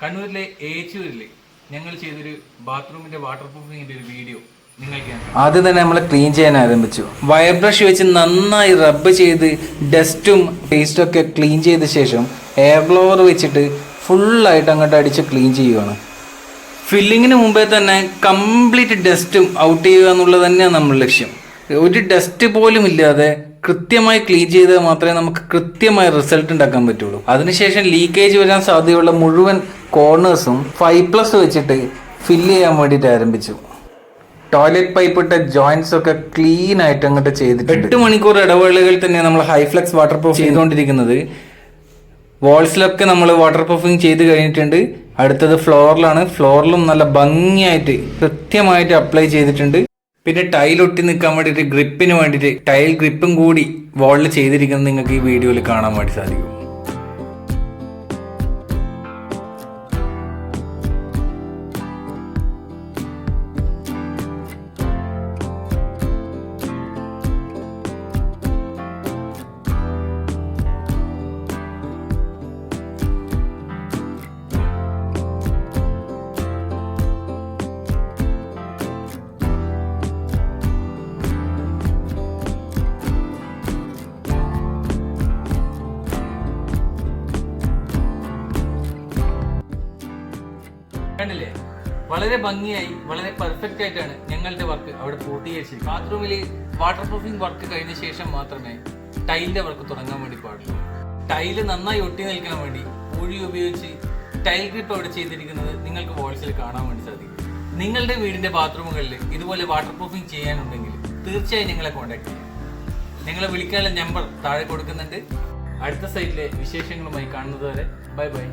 കണ്ണൂരിലെ ഏച്ചൂരിൽ ഞങ്ങൾ ചെയ്തൊരു ബാത്റൂമിന്റെ വാട്ടർ പ്രൂഫിങ്ങിന്റെ ഒരു വീഡിയോ നിങ്ങൾക്ക് ആദ്യം തന്നെ നമ്മൾ ക്ലീൻ ചെയ്യാൻ ആരംഭിച്ചു. വയർ ബ്രഷ് വെച്ച് നന്നായി റബ്ബ് ചെയ്ത് ഡസ്റ്റും പേസ്റ്റും ഒക്കെ ക്ലീൻ ചെയ്ത ശേഷം എയർ ബ്ലോവർ വെച്ചിട്ട് ഫുള്ളായിട്ട് അങ്ങോട്ട് അടിച്ച് ക്ലീൻ ചെയ്യുകയാണ്. ഫില്ലിങ്ങിന് മുമ്പേ തന്നെ കംപ്ലീറ്റ് ഡസ്റ്റും ഔട്ട് ചെയ്യുക എന്നുള്ളത് തന്നെയാണ് നമ്മുടെ ലക്ഷ്യം. ഒരു ഡസ്റ്റ് പോലും ഇല്ലാതെ കൃത്യമായി ക്ലീൻ ചെയ്താൽ മാത്രമേ നമുക്ക് കൃത്യമായ റിസൾട്ട് ഉണ്ടാക്കാൻ പറ്റുള്ളൂ. അതിനുശേഷം ലീക്കേജ് വരാൻ സാധ്യതയുള്ള മുഴുവൻ കോർണേഴ്സും 5+ വെച്ചിട്ട് ഫില്ല് ചെയ്യാൻ വേണ്ടിയിട്ട് ആരംഭിച്ചു. ടോയ്ലറ്റ് പൈപ്പ് ഇട്ട ജോയിന്റ്സ് ഒക്കെ ക്ലീൻ ആയിട്ട് അങ്ങോട്ട് ചെയ്തിട്ടുണ്ട്. 8 മണിക്കൂർ ഇടവേളകളിൽ തന്നെ നമ്മൾ ഹൈഫ്ലെക്സ് വാട്ടർ പ്രൂഫ് ചെയ്തുകൊണ്ടിരിക്കുന്നത്. വാൾസിലൊക്കെ നമ്മൾ വാട്ടർ പ്രൂഫിങ് ചെയ്ത് കഴിഞ്ഞിട്ടുണ്ട്. അടുത്തത് ഫ്ലോറിലാണ്. ഫ്ലോറിലും നല്ല ഭംഗിയായിട്ട് കൃത്യമായിട്ട് അപ്ലൈ ചെയ്തിട്ടുണ്ട്. പിന്നെ ടൈൽ ഒട്ടി നിൽക്കാൻ വേണ്ടിയിട്ട് ഗ്രിപ്പിന് വേണ്ടിയിട്ട് ടൈൽ ഗ്രിപ്പും കൂടി വാളിൽ ചെയ്തിരിക്കുന്നത് നിങ്ങൾക്ക് ഈ വീഡിയോയിൽ കാണാൻ വേണ്ടി സാധിക്കും. കണ്ടില്ലേ, വളരെ ഭംഗിയായി വളരെ പെർഫെക്റ്റ് ആയിട്ടാണ് ഞങ്ങളുടെ വർക്ക് അവിടെ പൂർത്തീകരിച്ചത്. ബാത്റൂമിൽ വാട്ടർ പ്രൂഫിംഗ് വർക്ക് കഴിഞ്ഞ ശേഷം മാത്രമേ ടൈലിന്റെ വർക്ക് തുടങ്ങാൻ വേണ്ടി പാടുള്ളൂ. ടൈല് നന്നായി ഒട്ടി നിൽക്കാൻ വേണ്ടി പൂഴി ഉപയോഗിച്ച് ടൈൽ ഗ്രിപ്പ് അവിടെ ചെയ്തിരിക്കുന്നത് നിങ്ങൾക്ക് വാൾസിൽ കാണാൻ വേണ്ടി സാധിക്കും. നിങ്ങളുടെ വീടിന്റെ ബാത്റൂമുകളിൽ ഇതുപോലെ വാട്ടർ പ്രൂഫിംഗ് ചെയ്യാനുണ്ടെങ്കിൽ തീർച്ചയായും ഞങ്ങളെ കോൺടാക്ട് ചെയ്യാം. ഞങ്ങളെ വിളിക്കാനുള്ള നമ്പർ താഴെ കൊടുക്കുന്നുണ്ട്. അടുത്ത സൈറ്റിലെ വിശേഷങ്ങളുമായി കാണുന്നത് വരെ ബൈ ബൈ.